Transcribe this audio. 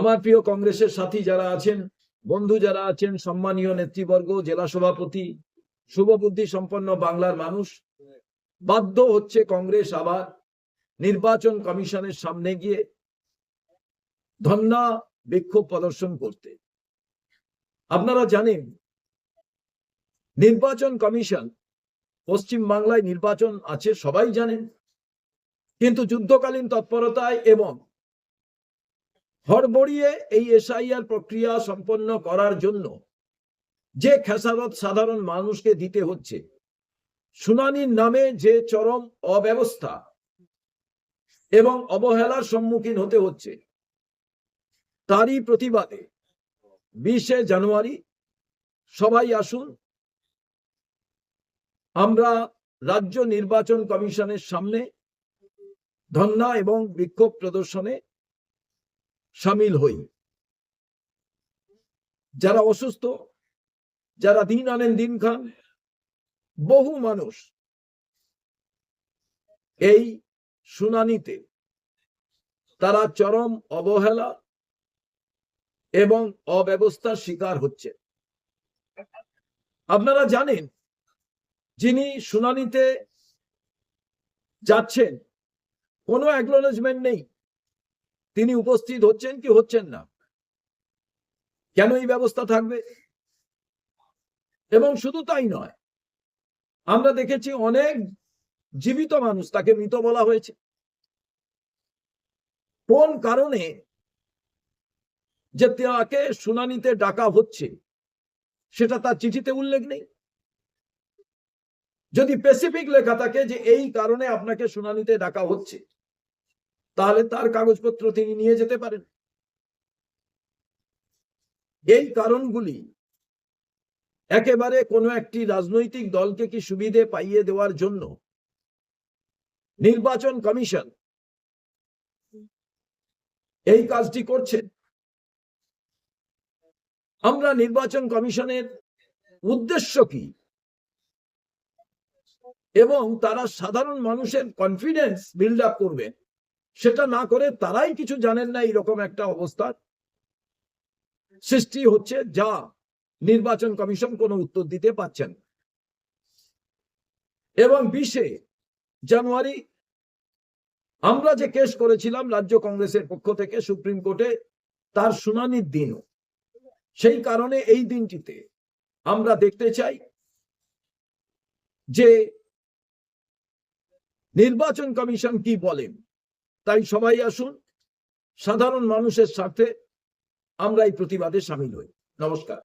আমার প্রিয় কংগ্রেসের সাথী যারা আছেন, বন্ধু যারা আছেন, সম্মানীয় নেতৃবর্গ, জেলা সভাপতি, শুভবুদ্ধি সম্পন্ন বাংলার মানুষ, বাধ্য হচ্ছে কংগ্রেস আবার নির্বাচন কমিশনের সামনে গিয়ে ধর্ণা বিক্ষোভ প্রদর্শন করতে। আপনারা জানেন নির্বাচন কমিশন, পশ্চিম বাংলায় নির্বাচন আছে সবাই জানেন, কিন্তু যুদ্ধকালীন তৎপরতায় এবং হড়বড়িয়ে এই এসআইআর প্রক্রিয়া সম্পন্ন করার জন্য যে খেসারত সাধারণ মানুষকে দিতে হচ্ছে, শুনানির নামে যে চরম অব্যবস্থা এবং অবহেলার সম্মুখীন হতে হচ্ছে, তারই প্রতিবাদে 20শে জানুয়ারি সবাই আসুন আমরা রাজ্য নির্বাচন কমিশনের সামনে ধর্ণা এবং বিক্ষোভ প্রদর্শনে সামিল হই। যারা অসুস্থ, যারা দিন আনেন দিন খান, বহু মানুষ এই শুনানিতে তারা চরম অবহেলা এবং অব্যবস্থার শিকার হচ্ছে। আপনারা জানেন যিনি শুনানিতে যাচ্ছেন কোনো অ্যাকনলেজমেন্ট নেই, তিনি উপস্থিত হচ্ছেন কি হচ্ছেন না, কেন এই ব্যবস্থা থাকবে? এবং শুধু তাই নয়, আমরা দেখেছি অনেক জীবিত মানুষ, তাকে মৃত বলা হয়েছে। কোন কারণে যে তাকে শুনানিতে ডাকা হচ্ছে সেটা তার চিঠিতে উল্লেখ নেই। যদি স্পেসিফিক লেখা থাকে যে এই কারণে আপনাকে শুনানিতে ডাকা হচ্ছে, তাহলে তার কাগজপত্র তিনি নিয়ে যেতে পারেন। এই কারণগুলি একেবারে কোনো একটি রাজনৈতিক দলকে কি সুবিধে পাইয়ে দেওয়ার জন্য নির্বাচন কমিশন এই কাজটি করছেন। আমরা নির্বাচন কমিশনের উদ্দেশ্য কি এবং তারা সাধারণ মানুষের কনফিডেন্স বিল্ড আপ করবেন, সেটা না করে তারাই কিছু জানেন না, এইরকম একটা অবস্থার সৃষ্টি হচ্ছে, যা নির্বাচন কমিশন কোনো উত্তর দিতে পারছেন। এবং 20শে জানুয়ারি আমরা যে কেস করেছিলাম রাজ্য কংগ্রেসের পক্ষ থেকে সুপ্রিম কোর্টে, তার শুনানির দিন, সেই কারণে এই দিনটিতে আমরা দেখতে চাই যে নির্বাচন কমিশন কি বলেন। তাই সবাই আসুন, সাধারণ মানুষের স্বার্থে আমরা এই প্রতিবাদে সামিল হই। নমস্কার।